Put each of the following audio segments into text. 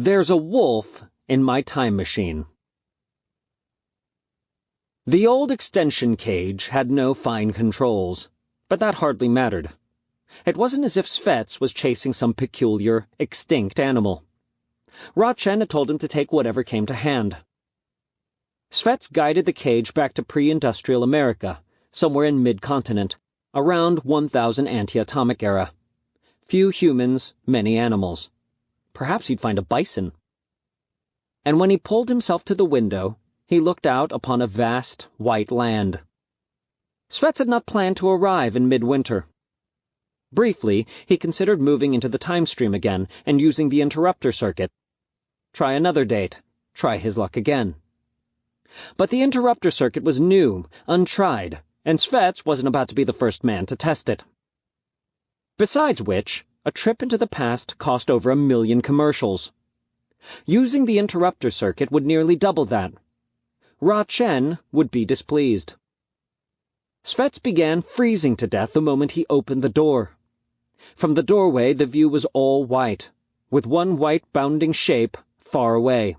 There's a wolf in my time machine. The old extension cage had no fine controls, but that hardly mattered. It wasn't as if Svetz was chasing some peculiar, extinct animal. Rotchen had told him to take whatever came to hand. Svetz guided the cage back to pre-industrial America, somewhere in mid-continent, around 1000 anti-atomic era. Few humans, many animals. Perhaps he'd find a bison. And when he pulled himself to the window, he looked out upon a vast, white land. Svetz had not planned to arrive in midwinter. Briefly, he considered moving into the time stream again and using the interrupter circuit. Try another date. Try his luck again. But the interrupter circuit was new, untried, and Svetz wasn't about to be the first man to test it. Besides which, a trip into the past cost over 1 million commercials. Using the interrupter circuit would nearly double that. Rotchen would be displeased. Svetz began freezing to death the moment he opened the door. From the doorway the view was all white, with one white bounding shape far away.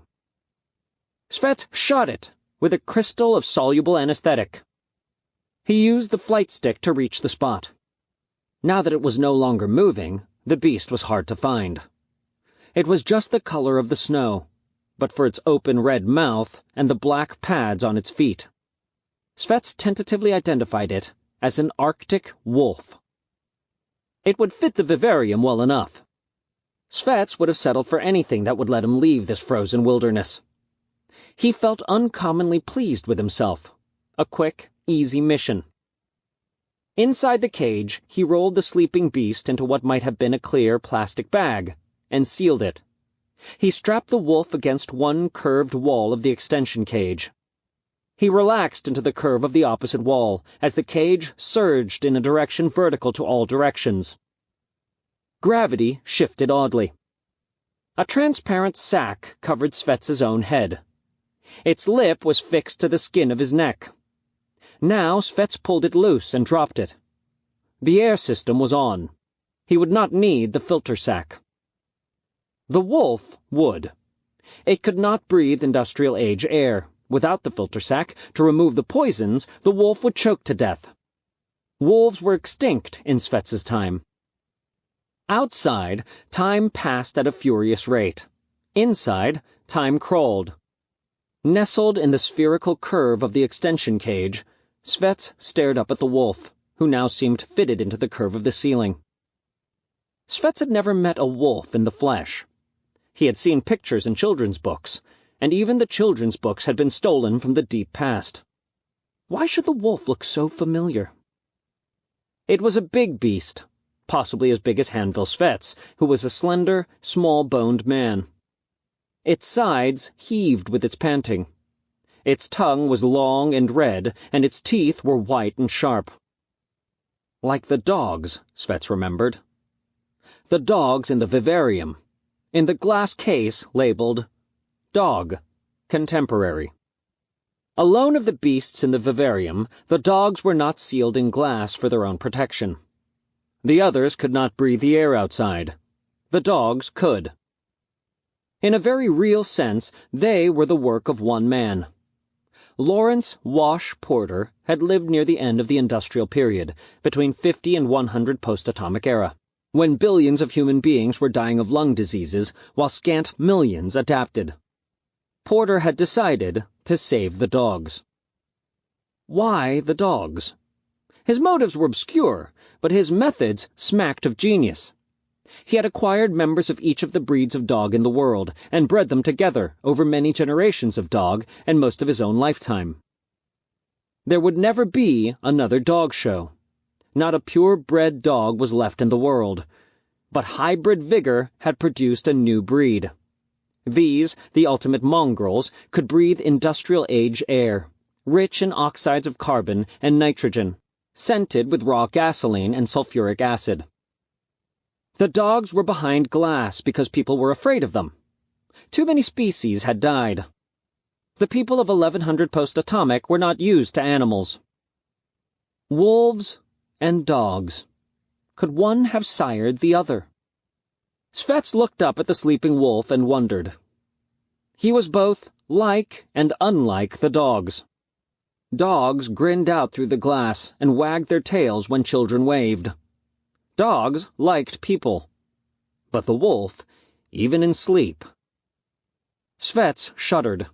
Svetz shot it with a crystal of soluble anesthetic. He used the flight stick to reach the spot. Now that it was no longer moving, the beast was hard to find. It was just the color of the snow, but for its open red mouth and the black pads on its feet. Svetz tentatively identified it as an Arctic wolf. It would fit the vivarium well enough. Svetz would have settled for anything that would let him leave this frozen wilderness. He felt uncommonly pleased with himself. A quick, easy mission. Inside the cage, he rolled the sleeping beast into what might have been a clear plastic bag, and sealed it. He strapped the wolf against one curved wall of the extension cage. He relaxed into the curve of the opposite wall, as the cage surged in a direction vertical to all directions. Gravity shifted oddly. A transparent sack covered Svetz's own head. Its lip was fixed to the skin of his neck. Now Svetz pulled it loose and dropped it. The air system was on. He would not need the filter sac. The wolf would. It could not breathe industrial-age air. Without the filter sac, to remove the poisons, the wolf would choke to death. Wolves were extinct in Svetz's time. Outside, time passed at a furious rate. Inside, time crawled. Nestled in the spherical curve of the extension cage, Svetz stared up at the wolf, who now seemed fitted into the curve of the ceiling. Svetz had never met a wolf in the flesh. He had seen pictures in children's books, and even the children's books had been stolen from the deep past. Why should the wolf look so familiar? It was a big beast, possibly as big as Hanville Svetz, who was a slender, small-boned man. Its sides heaved with its panting. Its tongue was long and red, and its teeth were white and sharp. Like the dogs, Svetz remembered. The dogs in the vivarium, in the glass case labeled Dog, Contemporary. Alone of the beasts in the vivarium, the dogs were not sealed in glass for their own protection. The others could not breathe the air outside. The dogs could. In a very real sense, they were the work of one man. Lawrence Wash Porter had lived near the end of the industrial period, between 50 and 100 post-atomic era, when billions of human beings were dying of lung diseases, while scant millions adapted. Porter had decided to save the dogs. Why the dogs? His motives were obscure, but his methods smacked of genius. He had acquired members of each of the breeds of dog in the world, and bred them together over many generations of dog and most of his own lifetime. There would never be another dog show. Not a pure-bred dog was left in the world. But hybrid vigor had produced a new breed. These, the ultimate mongrels, could breathe industrial-age air, rich in oxides of carbon and nitrogen, scented with raw gasoline and sulfuric acid. The dogs were behind glass because people were afraid of them. Too many species had died. The people of 1100 post-atomic were not used to animals. Wolves and dogs. Could one have sired the other? Svetz looked up at the sleeping wolf and wondered. He was both like and unlike the dogs. Dogs grinned out through the glass and wagged their tails when children waved. Dogs liked people. But the wolf, even in sleep. Svetz shuddered.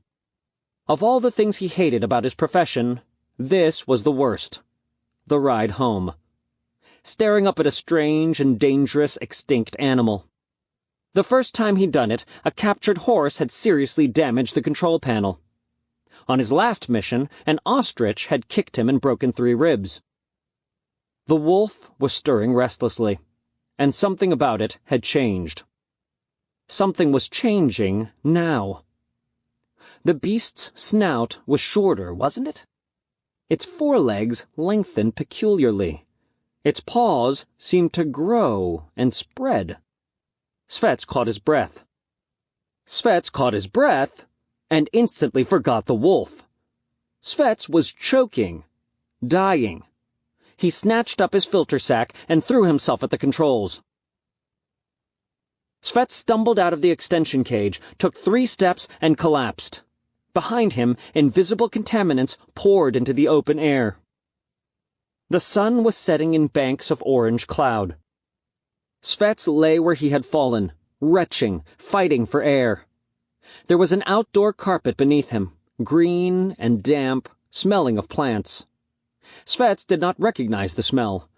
Of all the things he hated about his profession, this was the worst. The ride home. Staring up at a strange and dangerous extinct animal. The first time he'd done it, a captured horse had seriously damaged the control panel. On his last mission, an ostrich had kicked him and broken 3 ribs. The wolf was stirring restlessly, and something about it had changed. Something was changing now. The beast's snout was shorter, wasn't it? Its forelegs lengthened peculiarly. Its paws seemed to grow and spread. Svetz caught his breath. Svetz caught his breath and instantly forgot the wolf. Svetz was choking, dying. He snatched up his filter sack and threw himself at the controls. Svetz stumbled out of the extension cage, took 3 steps, and collapsed. Behind him, invisible contaminants poured into the open air. The sun was setting in banks of orange cloud. Svetz lay where he had fallen, retching, fighting for air. There was an outdoor carpet beneath him, green and damp, smelling of plants. Svetz did not recognize the smell,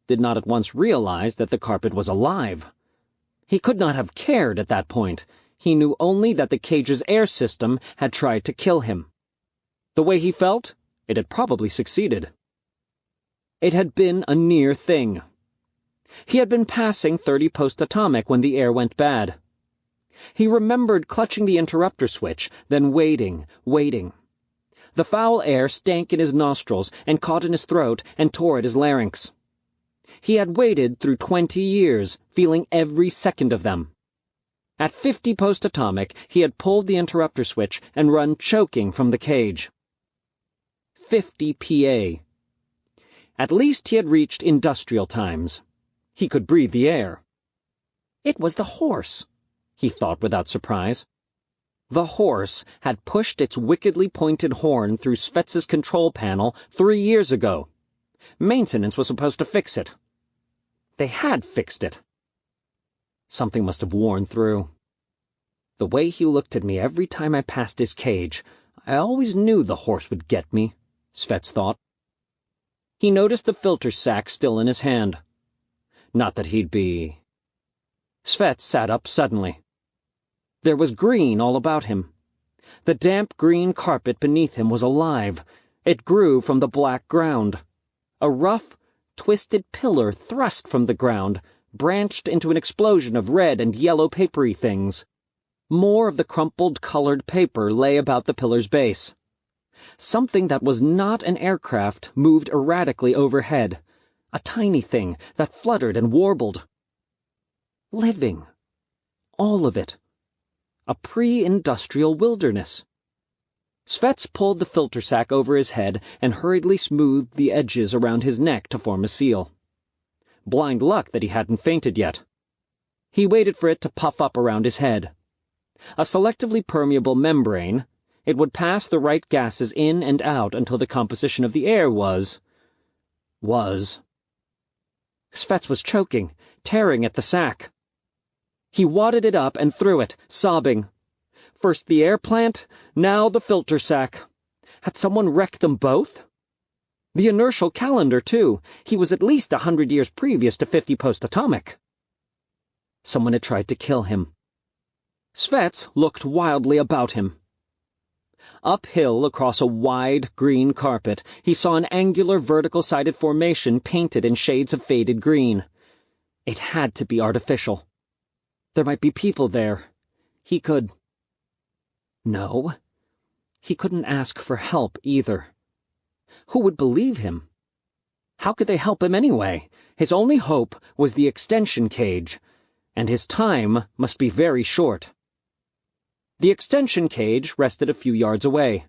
did not at once realize that the carpet was alive. He could not have cared at that point. He knew only that the cage's air system had tried to kill him. The way he felt, it had probably succeeded. It had been a near thing. He had been passing 30 post-atomic when the air went bad. He remembered clutching the interrupter switch, then waiting. The foul air stank in his nostrils and caught in his throat and tore at his larynx. He had waited through 20 years, feeling every second of them. At 50 post-atomic, he had pulled the interrupter switch and run choking from the cage. 50 PA. At least he had reached industrial times. He could breathe the air. It was the horse, he thought without surprise. The horse had pushed its wickedly pointed horn through Svetz's control panel 3 years ago. Maintenance was supposed to fix it. They had fixed it. Something must have worn through. The way he looked at me every time I passed his cage, I always knew the horse would get me, Svetz thought. He noticed the filter sack still in his hand. Not that he'd be... Svetz sat up suddenly. There was green all about him. The damp green carpet beneath him was alive. It grew from the black ground. A rough, twisted pillar thrust from the ground, branched into an explosion of red and yellow papery things. More of the crumpled colored paper lay about the pillar's base. Something that was not an aircraft moved erratically overhead, a tiny thing that fluttered and warbled. Living. All of it. A pre-industrial wilderness. Svetz pulled the filter sack over his head and hurriedly smoothed the edges around his neck to form a seal. Blind luck that he hadn't fainted yet. He waited for it to puff up around his head. A selectively permeable membrane, it would pass the right gases in and out until the composition of the air was... Svetz was choking, tearing at the sack. He wadded it up and threw it, sobbing. First the air plant, now the filter sack. Had someone wrecked them both? The inertial calendar, too. He was at least 100 years previous to 50 post-atomic. Someone had tried to kill him. Svetz looked wildly about him. Uphill across a wide, green carpet, he saw an angular vertical-sided formation painted in shades of faded green. It had to be artificial. There might be people there. He could... No. He couldn't ask for help, either. Who would believe him? How could they help him anyway? His only hope was the extension cage, and his time must be very short. The extension cage rested a few yards away,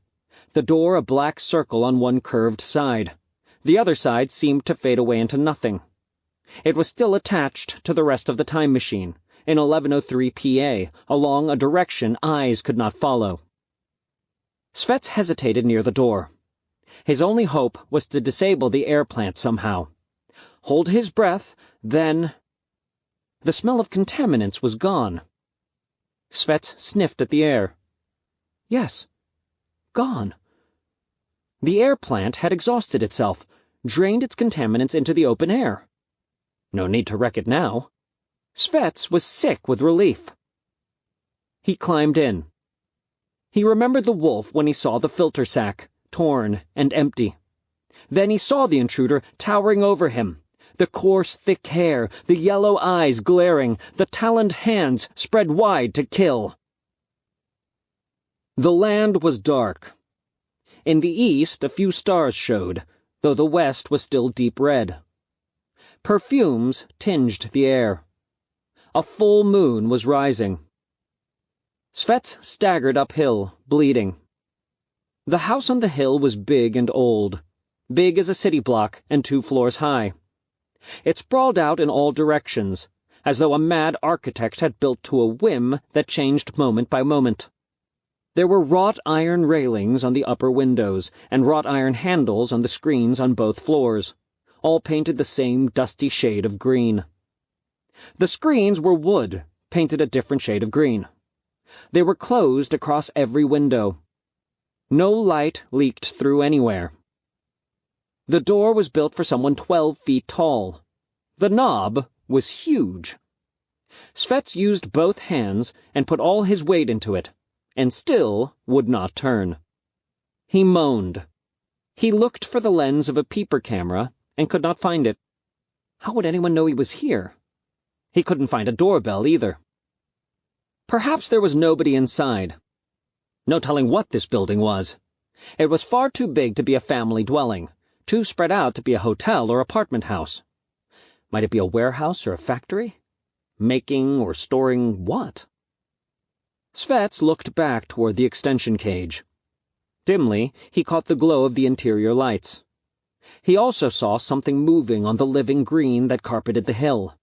the door a black circle on one curved side. The other side seemed to fade away into nothing. It was still attached to the rest of the time machine, in 11:03 PA, along a direction eyes could not follow. Svetz hesitated near the door. His only hope was to disable the air plant somehow. Hold his breath, then... The smell of contaminants was gone. Svetz sniffed at the air. Yes, gone. The air plant had exhausted itself, drained its contaminants into the open air. No need to wreck it now. Svetz was sick with relief. He climbed in. He remembered the wolf when he saw the filter sack, torn and empty. Then he saw the intruder towering over him, the coarse, thick hair, the yellow eyes glaring, the taloned hands spread wide to kill. The land was dark. In the east, a few stars showed, though the west was still deep red. Perfumes tinged the air. A full moon was rising. Svetz staggered uphill, bleeding. The house on the hill was big and old, big as a city block and 2 floors high. It sprawled out in all directions, as though a mad architect had built to a whim that changed moment by moment. There were wrought iron railings on the upper windows, and wrought iron handles on the screens on both floors, all painted the same dusty shade of green. The screens were wood, painted a different shade of green. They were closed across every window. No light leaked through anywhere. The door was built for someone 12 feet tall. The knob was huge. Svetz used both hands and put all his weight into it, and still would not turn. He moaned. He looked for the lens of a peeper camera and could not find it. How would anyone know he was here? He couldn't find a doorbell either. Perhaps there was nobody inside. No telling what this building was. It was far too big to be a family dwelling, too spread out to be a hotel or apartment house. Might it be a warehouse or a factory? Making or storing what? Svetz looked back toward the extension cage. Dimly, he caught the glow of the interior lights. He also saw something moving on the living green that carpeted the hill.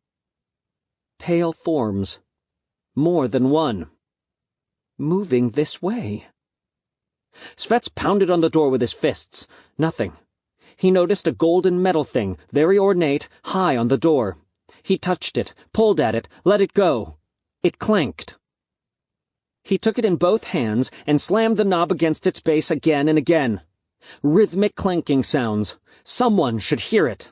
Pale forms. More than one. Moving this way. Svetz pounded on the door with his fists. Nothing. He noticed a golden metal thing, very ornate, high on the door. He touched it, pulled at it, let it go. It clanked. He took it in both hands and slammed the knob against its base again and again. Rhythmic clanking sounds. Someone should hear it.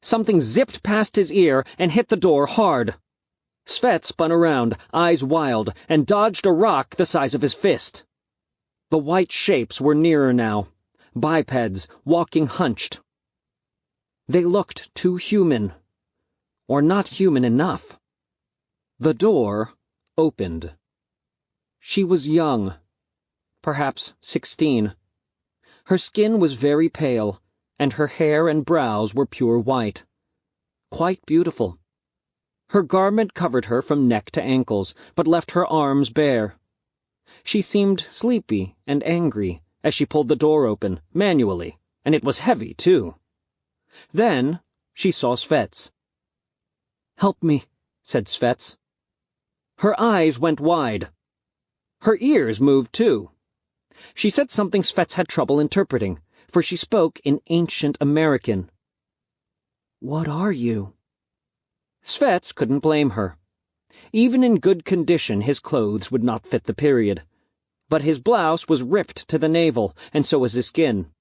Something zipped past his ear and hit the door hard. Svetz spun around, eyes wild, and dodged a rock the size of his fist. The white shapes were nearer now. Bipeds, walking hunched. They looked too human. Or not human enough. The door opened. She was young. Perhaps 16. Her skin was very pale, and her hair and brows were pure white. Quite beautiful. Her garment covered her from neck to ankles, but left her arms bare. She seemed sleepy and angry as she pulled the door open, manually, and it was heavy, too. Then she saw Svetz. "Help me," said Svetz. Her eyes went wide. Her ears moved, too. She said something Svetz had trouble interpreting, for she spoke in ancient American. "What are you?" Svetz couldn't blame her. Even in good condition, his clothes would not fit the period. But his blouse was ripped to the navel, and so was his skin.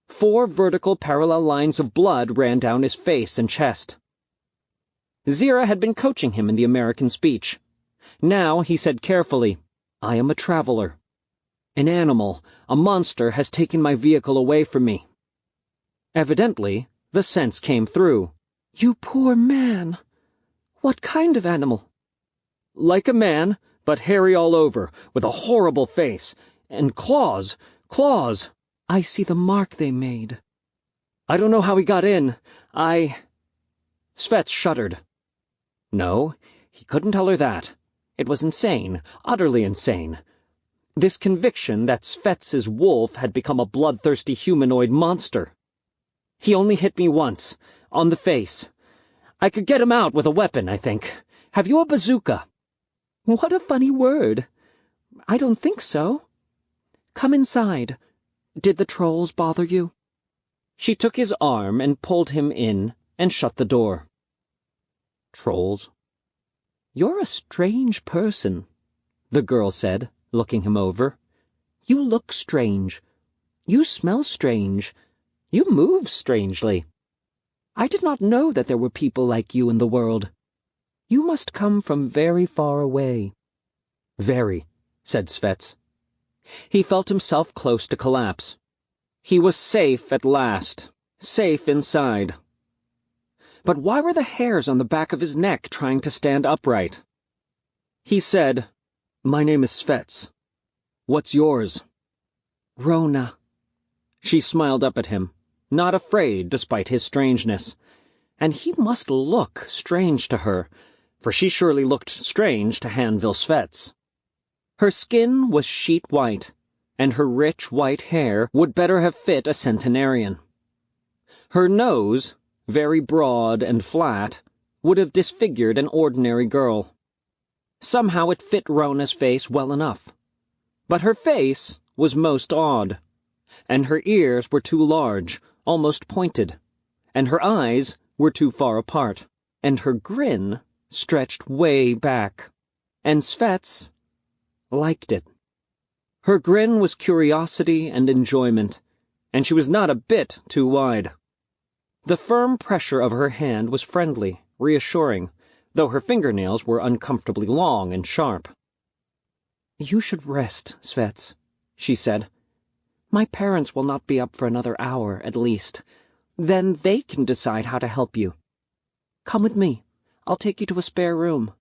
4 vertical parallel lines of blood ran down his face and chest. Zira had been coaching him in the American speech. Now he said carefully, "I am a traveler. An animal, a monster, has taken my vehicle away from me." Evidently, the sense came through. "You poor man. What kind of animal?" "Like a man, but hairy all over, with a horrible face. And claws. I see the mark they made." "I don't know how he got in. Svetz shuddered. No, he couldn't tell her that. It was insane, utterly insane. This conviction that Svetz's wolf had become a bloodthirsty humanoid monster. "He only hit me once, on the face. I could get him out with a weapon, I think. Have you a bazooka?" "What a funny word. I don't think so. Come inside. Did the trolls bother you?" She took his arm and pulled him in and shut the door. "Trolls?" "You're a strange person," the girl said, looking him over. "You look strange. You smell strange. You move strangely. I did not know that there were people like you in the world. You must come from very far away." "Very," said Svetz. He felt himself close to collapse. He was safe at last, safe inside. But why were the hairs on the back of his neck trying to stand upright? He said, "My name is Svetz. What's yours?" "Rona." She smiled up at him, not afraid despite his strangeness. And he must look strange to her, for she surely looked strange to Hanville Svetz. Her skin was sheet white, and her rich white hair would better have fit a centenarian. Her nose, very broad and flat, would have disfigured an ordinary girl. Somehow it fit Rona's face well enough. But her face was most odd, and her ears were too large, almost pointed, and her eyes were too far apart, and her grin stretched way back, and Svetz liked it. Her grin was curiosity and enjoyment, and she was not a bit too wide. The firm pressure of her hand was friendly, reassuring, though her fingernails were uncomfortably long and sharp. "You should rest, Svetz," she said. "My parents will not be up for another hour, at least. Then they can decide how to help you. Come with me. I'll take you to a spare room."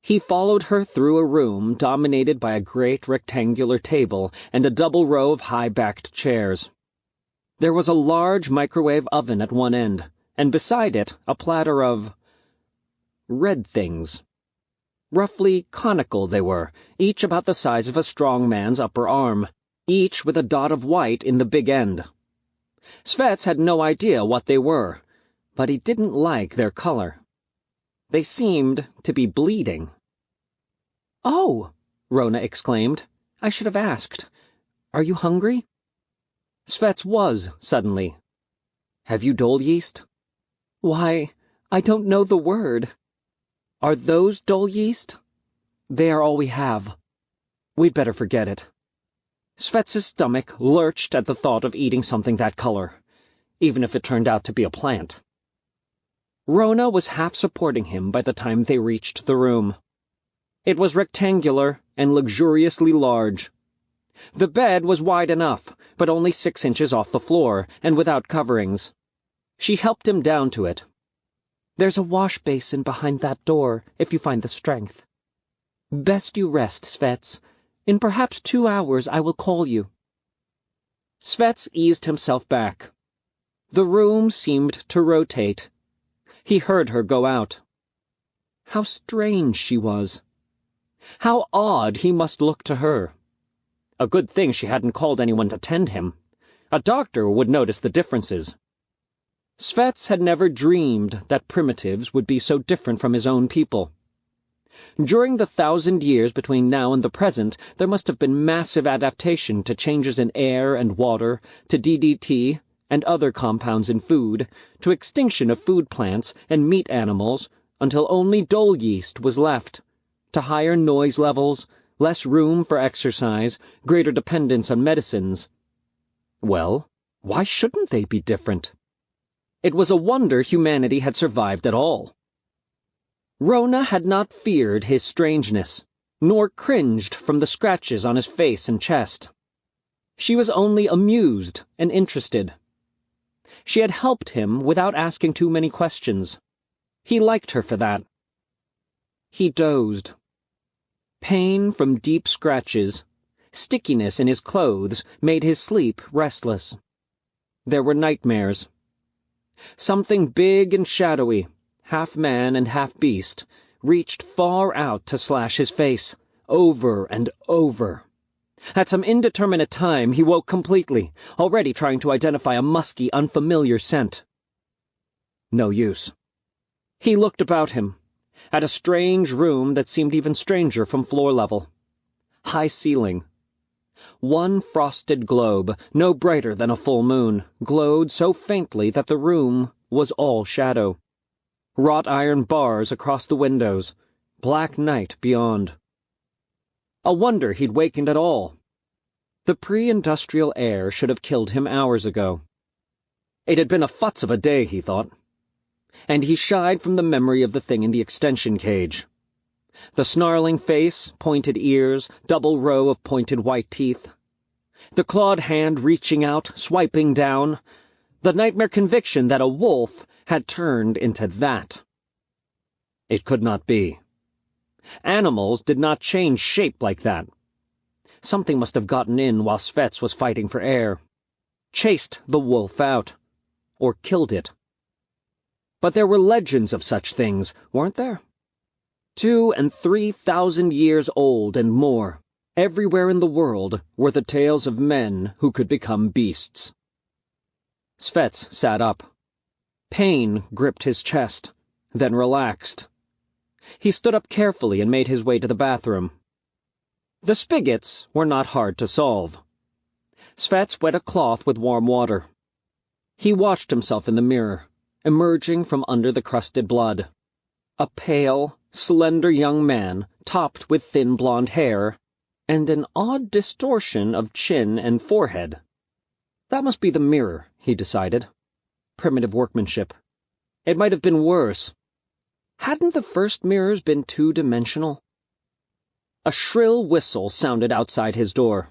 He followed her through a room dominated by a great rectangular table and a double row of high-backed chairs. There was a large microwave oven at one end, and beside it a platter of red things. Roughly conical they were, each about the size of a strong man's upper arm, each with a dot of white in the big end. Svetz had no idea what they were, but he didn't like their color. They seemed to be bleeding. "Oh!" Rona exclaimed. "I should have asked. Are you hungry?" Svetz was, suddenly. "Have you dole yeast?" "Why, I don't know the word." "Are those dole yeast?" "They are all we have. We'd better forget it." Svetz's stomach lurched at the thought of eating something that color, even if it turned out to be a plant. Rona was half supporting him by the time they reached the room. It was rectangular and luxuriously large. The bed was wide enough, but only 6 inches off the floor, and without coverings. She helped him down to it. "There's a wash basin behind that door, if you find the strength. Best you rest, Svetz. In perhaps 2 hours I will call you." Svetz eased himself back. The room seemed to rotate. He heard her go out. How strange she was. How odd he must look to her. A good thing she hadn't called anyone to tend him. A doctor would notice the differences. Svetz had never dreamed that primitives would be so different from his own people. During the 1,000 years between now and the present, there must have been massive adaptation to changes in air and water, to DDT and other compounds in food, to extinction of food plants and meat animals, until only dole yeast was left, to higher noise levels, less room for exercise, greater dependence on medicines. Well, why shouldn't they be different? It was a wonder humanity had survived at all. Rona had not feared his strangeness, nor cringed from the scratches on his face and chest. She was only amused and interested. She had helped him without asking too many questions. He liked her for that. He dozed. Pain from deep scratches, stickiness in his clothes made his sleep restless. There were nightmares. Something big and shadowy, half man and half beast, reached far out to slash his face, over and over. At some indeterminate time he woke completely, already trying to identify a musky, unfamiliar scent. No use. He looked about him, at a strange room that seemed even stranger from floor level. High ceiling. One frosted globe, no brighter than a full moon, glowed so faintly that the room was all shadow. Wrought iron bars across the windows, black night beyond. A wonder he'd wakened at all. The pre-industrial air should have killed him hours ago. It had been a futz of a day, he thought. And he shied from the memory of the thing in the extension cage. The snarling face, pointed ears, double row of pointed white teeth. The clawed hand reaching out, swiping down. The nightmare conviction that a wolf had turned into that. It could not be. Animals did not change shape like that. Something must have gotten in while Svetz was fighting for air. Chased the wolf out. Or killed it. But there were legends of such things, weren't there? 2,000 and 3,000 years old and more. Everywhere in the world were the tales of men who could become beasts. Svetz sat up. Pain gripped his chest, then relaxed. He stood up carefully and made his way to the bathroom. The spigots were not hard to solve. Svetz wet a cloth with warm water. He watched himself in the mirror, emerging from under the crusted blood. A pale, slender young man, topped with thin blonde hair, and an odd distortion of chin and forehead. That must be the mirror, he decided. Primitive workmanship. It might have been worse. Hadn't the first mirrors been two-dimensional? A shrill whistle sounded outside his door.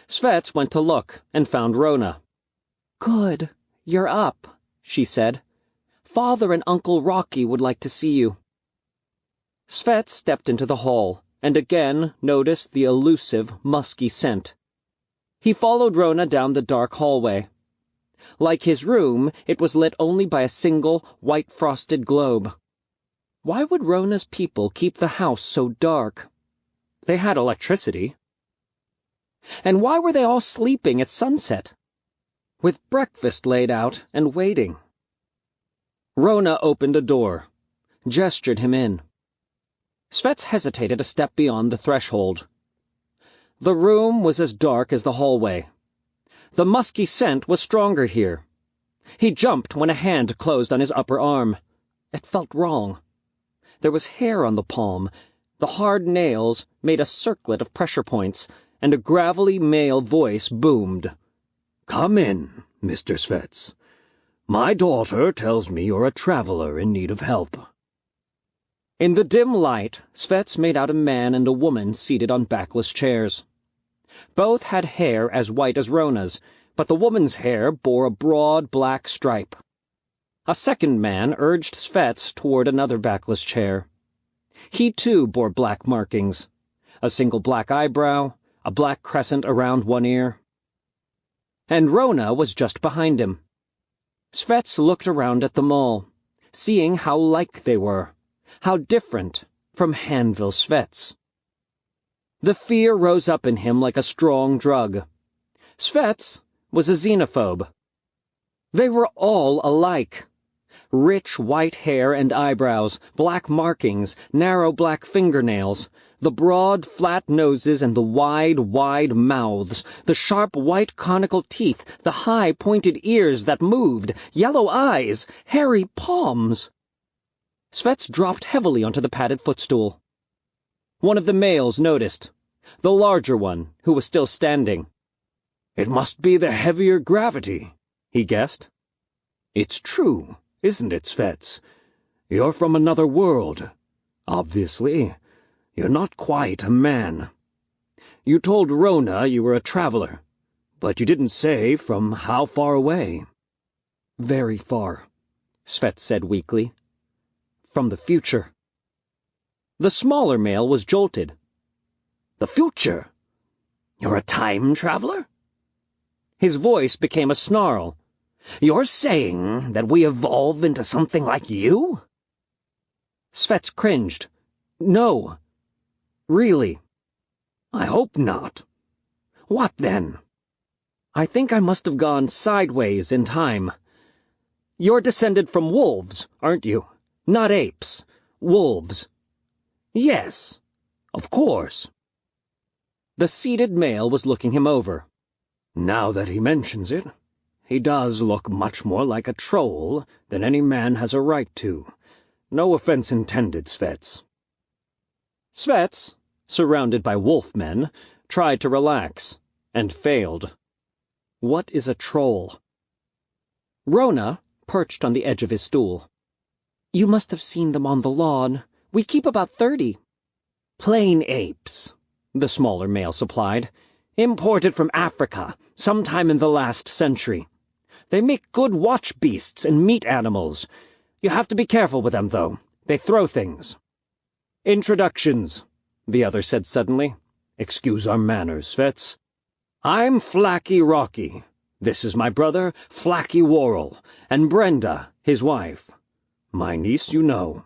Svetz went to look and found Rona. "Good, you're up," she said. "Father and Uncle Rocky would like to see you." Svetz stepped into the hall and again noticed the elusive, musky scent. He followed Rona down the dark hallway. Like his room, it was lit only by a single, white-frosted globe. Why would Rona's people keep the house so dark? They had electricity. And why were they all sleeping at sunset? With breakfast laid out and waiting. Rona opened a door, gestured him in. Svetz hesitated a step beyond the threshold. The room was as dark as the hallway. The musky scent was stronger here. He jumped when a hand closed on his upper arm. It felt wrong. There was hair on the palm. The hard nails made a circlet of pressure points, and a gravelly male voice boomed. "Come in, Mr. Svetz. My daughter tells me you're a traveler in need of help." In the dim light, Svetz made out a man and a woman seated on backless chairs. Both had hair as white as Rona's, but the woman's hair bore a broad black stripe. A second man urged Svetz toward another backless chair. He too bore black markings, a single black eyebrow, a black crescent around one ear. And Rona was just behind him. Svetz looked around at them all, seeing how like they were, how different from Hanville Svetz. The fear rose up in him like a strong drug. Svetz was a xenophobe. They were all alike. Rich white hair and eyebrows, black markings, narrow black fingernails, the broad, flat noses and the wide, wide mouths, the sharp white conical teeth, the high, pointed ears that moved, yellow eyes, hairy palms. Svetz dropped heavily onto the padded footstool. One of the males noticed, the larger one, who was still standing. "It must be the heavier gravity," he guessed. "It's true, isn't it, Svetz? You're from another world. Obviously, you're not quite a man. You told Rona you were a traveler, but you didn't say from how far away." "Very far," Svetz said weakly. "From the future." The smaller male was jolted. "The future? You're a time traveler?" His voice became a snarl. "You're saying that we evolve into something like you?" Svetz cringed. "No. Really." "I hope not. What then?" "I think I must have gone sideways in time. You're descended from wolves, aren't you? Not apes. Wolves. Yes, of course. The seated male was looking him over. Now that he mentions it, he does look much more like a troll than any man has a right to. No offense intended, Svetz. Svetz, surrounded by wolfmen, tried to relax, and failed. What is a troll? Rona perched on the edge of his stool. You must have seen them on the lawn. We keep about 30. Plain apes, the smaller male supplied. Imported from Africa, sometime in the last century. They make good watch beasts and meat animals. You have to be careful with them, though. They throw things. Introductions, the other said suddenly. Excuse our manners, Svetz. I'm Flacky Rocky. This is my brother, Flacky Worrell, and Brenda, his wife. My niece, you know.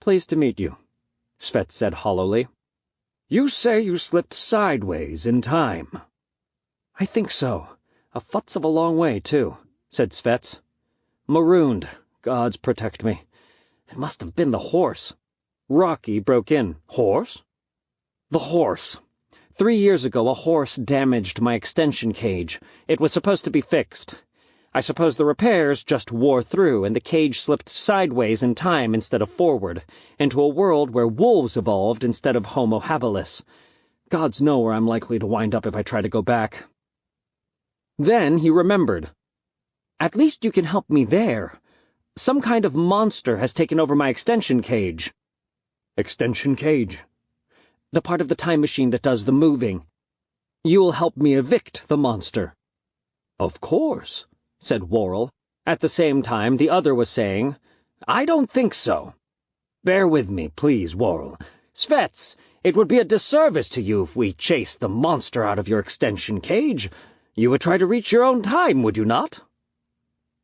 Pleased to meet you, Svetz said hollowly. You say you slipped sideways in time. I think so. A futz of a long way, too, said Svetz. Marooned, gods protect me. It must have been the horse. Rocky broke in. Horse? The horse. 3 years ago, a horse damaged my extension cage. It was supposed to be fixed. I suppose the repairs just wore through, and the cage slipped sideways in time instead of forward, into a world where wolves evolved instead of Homo habilis. Gods know where I'm likely to wind up if I try to go back. Then he remembered. At least you can help me there. Some kind of monster has taken over my extension cage. Extension cage? The part of the time machine that does the moving. You'll help me evict the monster. Of course, said Worrell. At the same time, the other was saying, I don't think so. Bear with me, please, Worrell. Svetz, it would be a disservice to you if we chased the monster out of your extension cage. You would try to reach your own time, would you not?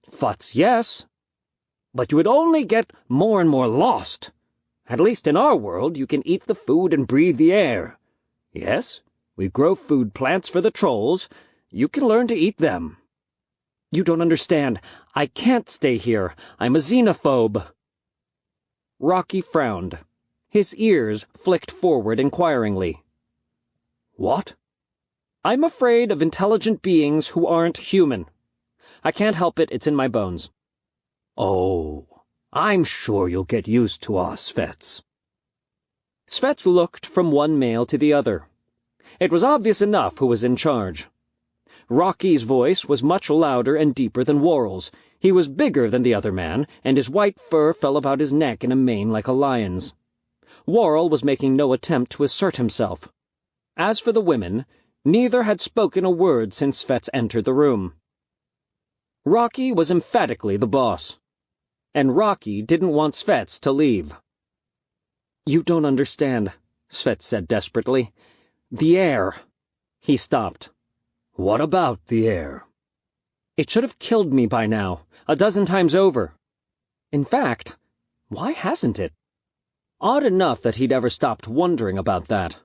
Futz, yes. But you would only get more and more lost. At least in our world, you can eat the food and breathe the air. Yes, we grow food plants for the trolls. You can learn to eat them. You don't understand. I can't stay here. I'm a xenophobe. Rocky frowned. His ears flicked forward inquiringly. What? I'm afraid of intelligent beings who aren't human. I can't help it. It's in my bones. Oh, I'm sure you'll get used to us, Svetz. Svetz looked from one male to the other. It was obvious enough who was in charge. Rocky's voice was much louder and deeper than Worrell's. He was bigger than the other man, and his white fur fell about his neck in a mane like a lion's. Worrell was making no attempt to assert himself. As for the women, neither had spoken a word since Svetz entered the room. Rocky was emphatically the boss, and Rocky didn't want Svetz to leave. You don't understand, Svetz said desperately. The air. He stopped. What about the air? It should have killed me by now, 12 times over. In fact, why hasn't it? Odd enough that he'd ever stopped wondering about that.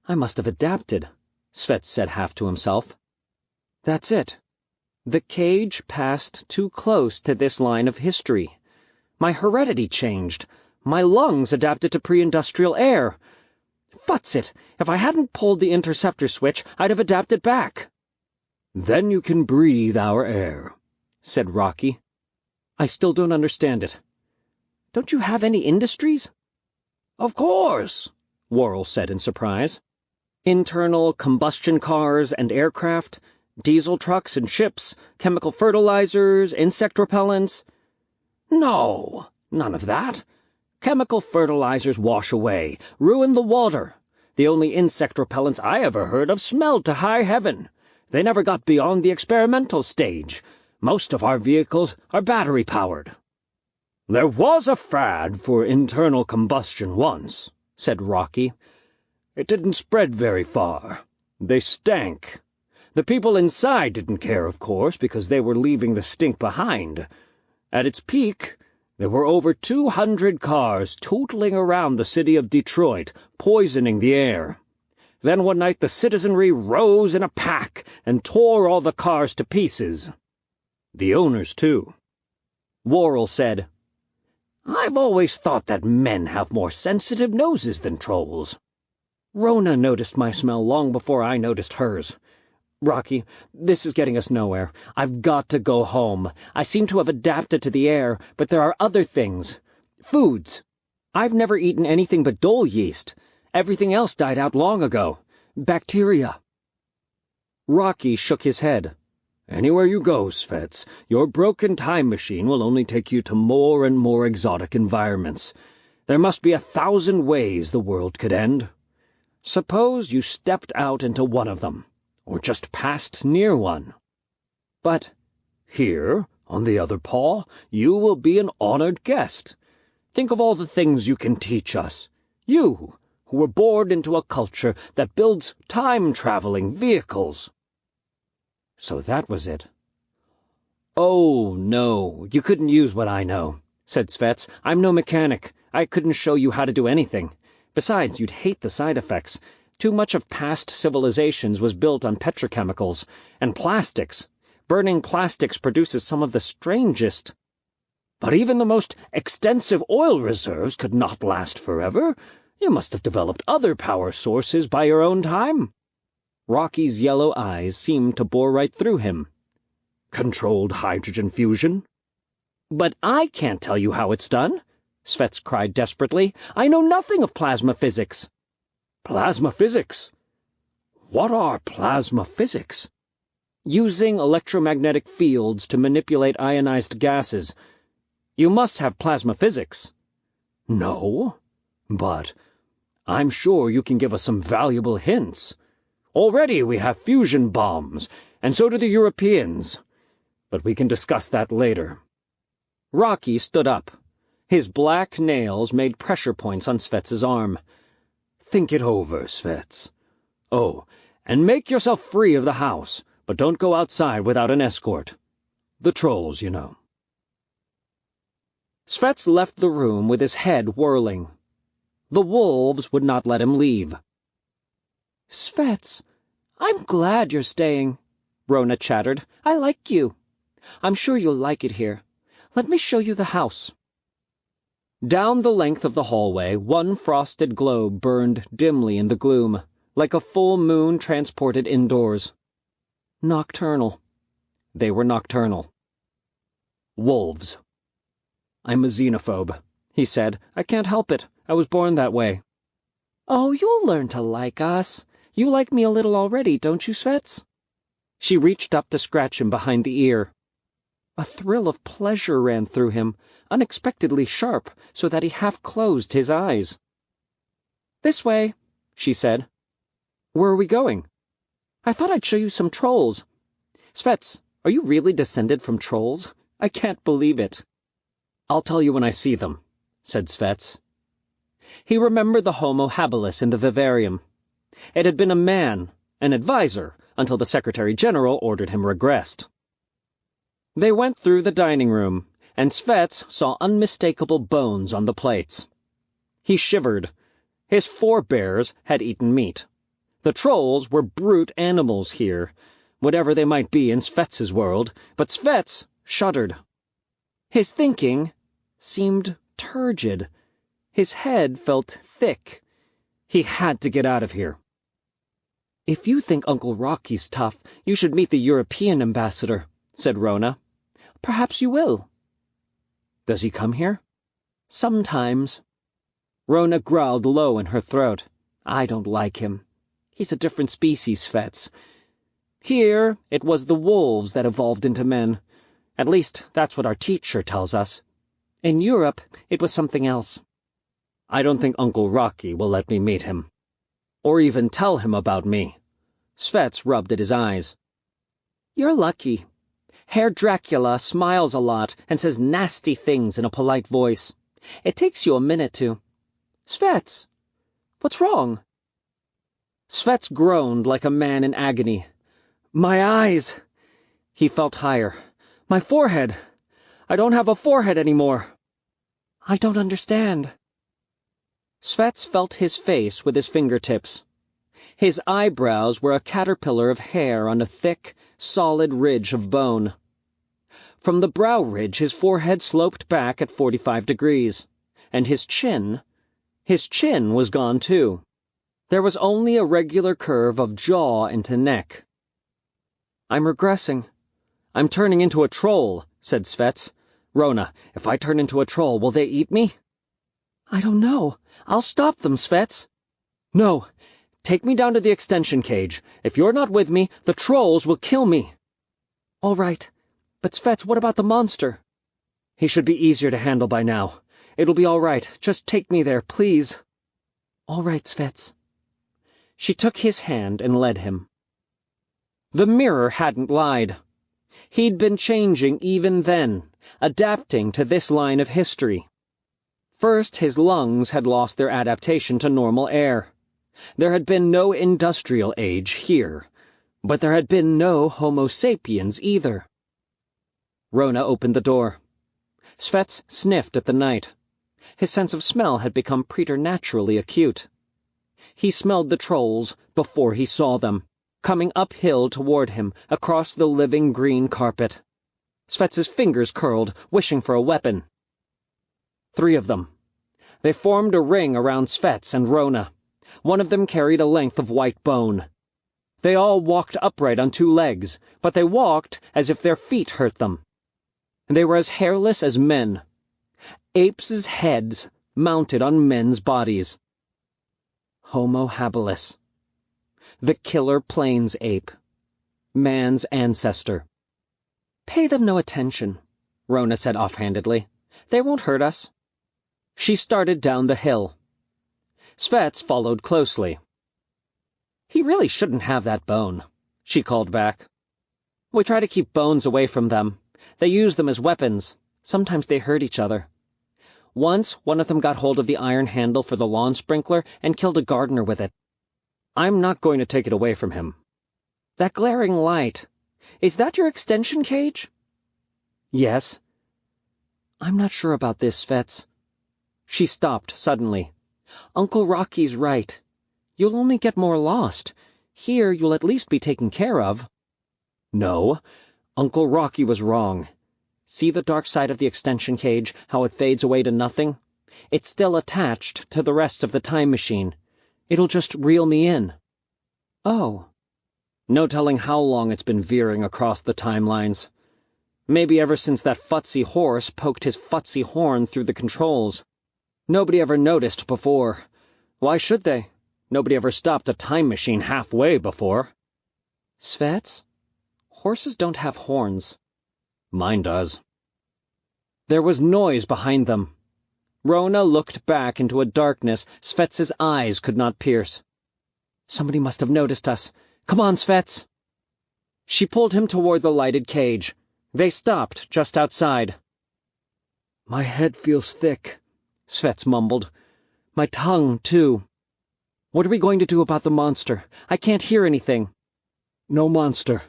I must have adapted, Svetz said half to himself. That's it. The cage passed too close to this line of history. My heredity changed. My lungs adapted to pre-industrial air. Futz it! If I hadn't pulled the interceptor switch, I'd have adapted back. Then you can breathe our air, said Rocky. I still don't understand it. Don't you have any industries? Of course, Worrell said in surprise. Internal combustion cars and aircraft, diesel trucks and ships, chemical fertilizers, insect repellents. No, none of that. Chemical fertilizers wash away, ruin the water. The only insect repellents I ever heard of smelled to high heaven. They never got beyond the experimental stage. Most of our vehicles are battery-powered. There was a fad for internal combustion once, said Rocky. It didn't spread very far. They stank. The people inside didn't care, of course, because they were leaving the stink behind. At its peak, there were over 200 cars tootling around the city of Detroit, poisoning the air. Then one night the citizenry rose in a pack and tore all the cars to pieces. The owners, too. Worrell said, I've always thought that men have more sensitive noses than trolls. Rona noticed my smell long before I noticed hers. Rocky, this is getting us nowhere. I've got to go home. I seem to have adapted to the air, but there are other things. Foods. I've never eaten anything but dole yeast. Everything else died out long ago. Bacteria. Rocky shook his head. Anywhere you go, Svetz, your broken time machine will only take you to more and more exotic environments. There must be 1,000 ways the world could end. Suppose you stepped out into one of them, or just passed near one. But here, on the other paw, you will be an honored guest. Think of all the things you can teach us. You, who were born into a culture that builds time-traveling vehicles. So that was it. Oh, no, you couldn't use what I know, said Svetz. I'm no mechanic. I couldn't show you how to do anything. Besides, you'd hate the side effects. Too much of past civilizations was built on petrochemicals and plastics. Burning plastics produces some of the strangest. But even the most extensive oil reserves could not last forever. You must have developed other power sources by your own time. Rocky's yellow eyes seemed to bore right through him. Controlled hydrogen fusion? But I can't tell you how it's done, Svetz cried desperately. I know nothing of plasma physics. Plasma physics? What are plasma physics? Using electromagnetic fields to manipulate ionized gases. You must have plasma physics. No, but I'm sure you can give us some valuable hints. Already we have fusion bombs, and so do the Europeans. But we can discuss that later. Rocky stood up. His black nails made pressure points on Svetz's arm. Think it over, Svetz. Oh, and make yourself free of the house, but don't go outside without an escort. The trolls, you know. Svetz left the room with his head whirling. The wolves would not let him leave. Svetz, I'm glad you're staying, Rona chattered. I like you. I'm sure you'll like it here. Let me show you the house. Down the length of the hallway, one frosted globe burned dimly in the gloom, like a full moon transported indoors. Nocturnal. They were nocturnal. Wolves. I'm a xenophobe, he said. I can't help it. I was born that way. Oh, you'll learn to like us. You like me a little already, don't you, Svetz? She reached up to scratch him behind the ear. A thrill of pleasure ran through him, unexpectedly sharp, so that he half closed his eyes. This way, she said. Where are we going? I thought I'd show you some trolls. Svetz, are you really descended from trolls? I can't believe it. I'll tell you when I see them, said Svetz. He remembered the Homo habilis in the vivarium. It had been a man, an advisor, until the Secretary-General ordered him regressed. They went through the dining room, and Svetz saw unmistakable bones on the plates. He shivered. His forebears had eaten meat. The trolls were brute animals here, whatever they might be in Svetz's world, but Svetz shuddered. His thinking seemed turgid. His head felt thick. He had to get out of here. If you think Uncle Rocky's tough, you should meet the European ambassador, said Rona. Perhaps you will. Does he come here? Sometimes. Rona growled low in her throat. I don't like him. He's a different species, Svetz. Here, it was the wolves that evolved into men. At least, that's what our teacher tells us. In Europe, it was something else. I don't think Uncle Rocky will let me meet him. Or even tell him about me. Svetz rubbed at his eyes. You're lucky. Herr Dracula smiles a lot and says nasty things in a polite voice. It takes you a minute to... Svetz! What's wrong? Svetz groaned like a man in agony. My eyes! He felt higher. My forehead! I don't have a forehead anymore. I don't understand. Svetz felt his face with his fingertips. His eyebrows were a caterpillar of hair on a thick, solid ridge of bone. From the brow ridge his forehead sloped back at 45 degrees, and his chin was gone too. There was only a regular curve of jaw into neck. "I'm regressing. I'm turning into a troll," said Svetz. "Rona, if I turn into a troll, will they eat me?" "I don't know. I'll stop them, Svetz." "No. Take me down to the extension cage. If you're not with me, the trolls will kill me." "All right. But Svetz, what about the monster?" "He should be easier to handle by now. It'll be all right. Just take me there, please." "All right, Svetz." She took his hand and led him. The mirror hadn't lied. He'd been changing even then, adapting to this line of history. First, his lungs had lost their adaptation to normal air. There had been no industrial age here, but there had been no Homo sapiens either. Rona opened the door. Svetz sniffed at the night. His sense of smell had become preternaturally acute. He smelled the trolls before he saw them, coming uphill toward him across the living green carpet. Svetz's fingers curled, wishing for a weapon. 3 of them. They formed a ring around Svetz and Rona. One of them carried a length of white bone. They all walked upright on 2 legs, but they walked as if their feet hurt them. They were as hairless as men. Apes' heads mounted on men's bodies. Homo habilis. The killer plains ape. Man's ancestor. "Pay them no attention," Rona said offhandedly. "They won't hurt us." She started down the hill. Svetz followed closely. "He really shouldn't have that bone," she called back. "We try to keep bones away from them. They use them as weapons. Sometimes they hurt each other. Once, one of them got hold of the iron handle for the lawn sprinkler and killed a gardener with it. I'm not going to take it away from him." "That glaring light. Is that your extension cage?" "Yes." "I'm not sure about this, Svetz." She stopped suddenly. "Uncle Rocky's right. You'll only get more lost. Here you'll at least be taken care of." "No. Uncle Rocky was wrong. See the dark side of the extension cage, how it fades away to nothing? It's still attached to the rest of the time machine. It'll just reel me in." "Oh." "No telling how long it's been veering across the timelines. Maybe ever since that futsy horse poked his futsy horn through the controls. Nobody ever noticed before. Why should they? Nobody ever stopped a time machine halfway before." "Svetz? Horses don't have horns." "Mine does." There was noise behind them. Rona looked back into a darkness Svetz's eyes could not pierce. "Somebody must have noticed us. Come on, Svetz." She pulled him toward the lighted cage. They stopped just outside. "My head feels thick," Svetz mumbled. "My tongue, too. What are we going to do about the monster? I can't hear anything." "No monster.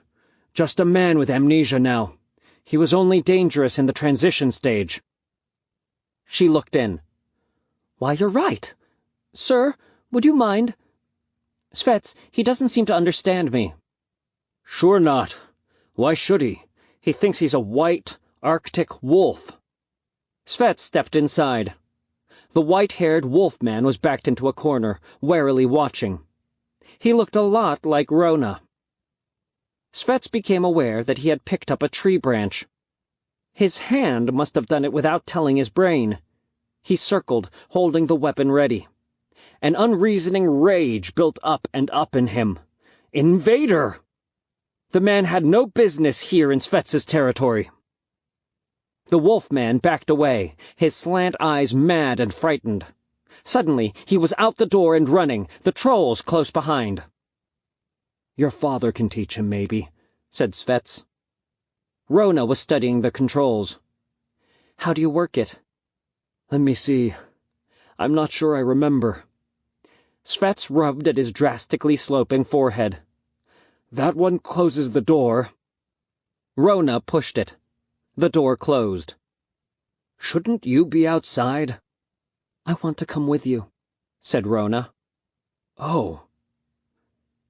Just a man with amnesia now. He was only dangerous in the transition stage." She looked in. "Why, you're right. Sir, would you mind?" "Svetz, he doesn't seem to understand me." "Sure not. Why should he? He thinks he's a white, Arctic wolf." Svetz stepped inside. The white-haired wolf man was backed into a corner, warily watching. He looked a lot like Rona. Svetz became aware that he had picked up a tree branch. His hand must have done it without telling his brain. He circled, holding the weapon ready. An unreasoning rage built up and up in him. Invader! The man had no business here in Svetz's territory. The wolfman backed away, his slant eyes mad and frightened. Suddenly, he was out the door and running, the trolls close behind. "Your father can teach him, maybe," said Svetz. Rona was studying the controls. "How do you work it?" "Let me see. I'm not sure I remember." Svetz rubbed at his drastically sloping forehead. "That one closes the door." Rona pushed it. The door closed. "Shouldn't you be outside?" "I want to come with you," said Rona. "Oh."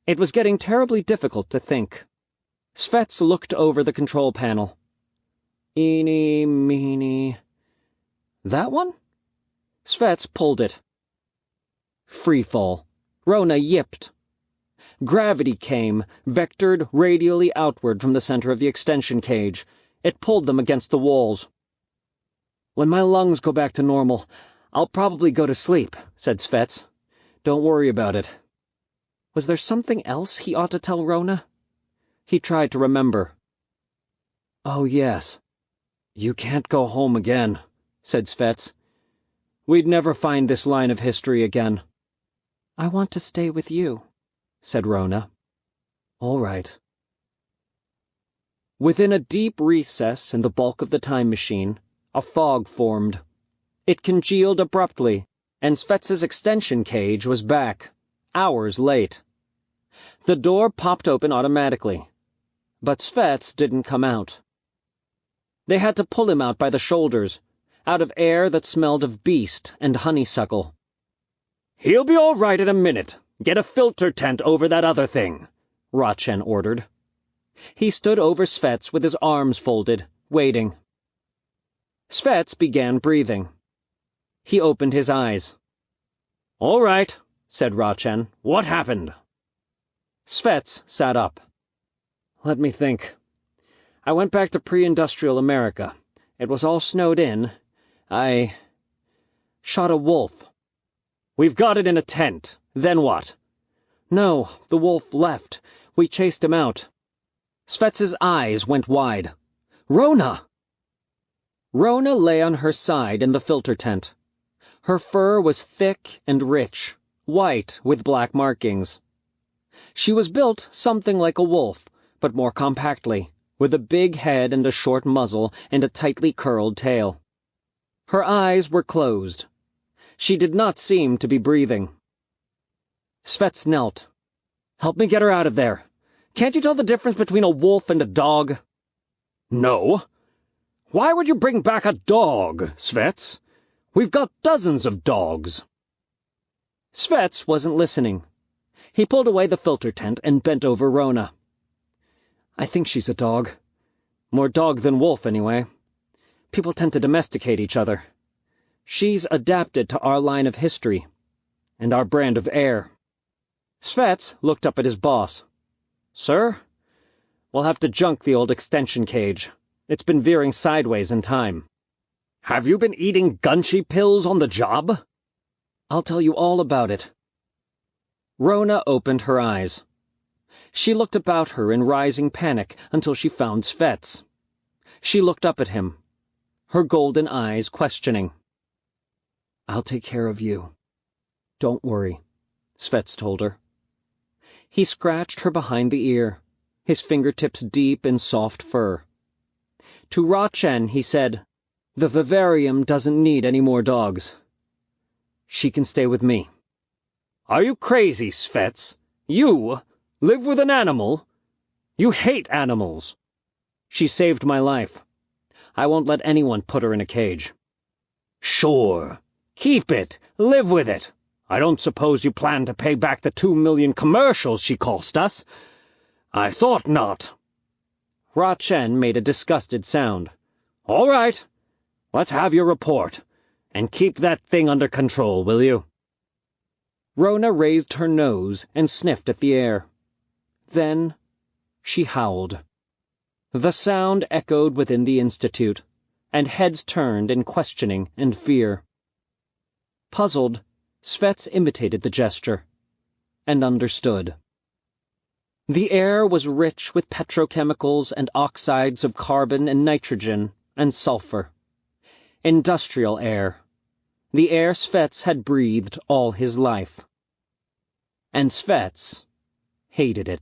It was getting terribly difficult to think. Svetz looked over the control panel. Eeny, meeny... That one? Svetz pulled it. Freefall. Rona yipped. Gravity came, vectored radially outward from the center of the extension cage. It pulled them against the walls. "When my lungs go back to normal, I'll probably go to sleep," said Svetz. "Don't worry about it." Was there something else he ought to tell Rona? He tried to remember. "Oh, yes. You can't go home again," said Svetz. "We'd never find this line of history again." "I want to stay with you," said Rona. "All right." Within a deep recess in the bulk of the time machine, a fog formed. It congealed abruptly, and Svetz's extension cage was back, hours late. The door popped open automatically, but Svetz didn't come out. They had to pull him out by the shoulders, out of air that smelled of beast and honeysuckle. "He'll be all right in a minute. Get a filter tent over that other thing," Rochen ordered. He stood over Svetz with his arms folded, waiting. Svetz began breathing. He opened his eyes. "All right," said Rochen. "What happened?" Svetz sat up. "Let me think. I went back to pre-industrial America. It was all snowed in. I shot a wolf." "We've got it in a tent. Then what?" "No, the wolf left. We chased him out." Svetz's eyes went wide. "Rona!" Rona lay on her side in the filter tent. Her fur was thick and rich, white with black markings. She was built something like a wolf, but more compactly, with a big head and a short muzzle and a tightly curled tail. Her eyes were closed. She did not seem to be breathing. Svetz knelt. "Help me get her out of there. Can't you tell the difference between a wolf and a dog?" "No. Why would you bring back a dog, Svetz? We've got dozens of dogs." Svetz wasn't listening. He pulled away the filter tent and bent over Rona. "I think she's a dog. More dog than wolf, anyway. People tend to domesticate each other. She's adapted to our line of history, and our brand of air." Svetz looked up at his boss. "Sir, we'll have to junk the old extension cage. It's been veering sideways in time." "Have you been eating Gunshi pills on the job?" "I'll tell you all about it." Rona opened her eyes. She looked about her in rising panic until she found Svetz. She looked up at him, her golden eyes questioning. "I'll take care of you. Don't worry," Svetz told her. He scratched her behind the ear, his fingertips deep in soft fur. To Rochen he said, "The vivarium doesn't need any more dogs. She can stay with me." "Are you crazy, Svetz? You live with an animal? You hate animals." "She saved my life. I won't let anyone put her in a cage." "Sure. Keep it. Live with it. I don't suppose you plan to pay back the 2 million commercials she cost us. I thought not." Rochen made a disgusted sound. "All right. Let's have your report. And keep that thing under control, will you?" Rona raised her nose and sniffed at the air. Then she howled. The sound echoed within the institute, and heads turned in questioning and fear. Puzzled, Svetz imitated the gesture, and understood. The air was rich with petrochemicals and oxides of carbon and nitrogen and sulfur. Industrial air. The air Svetz had breathed all his life. And Svetz hated it.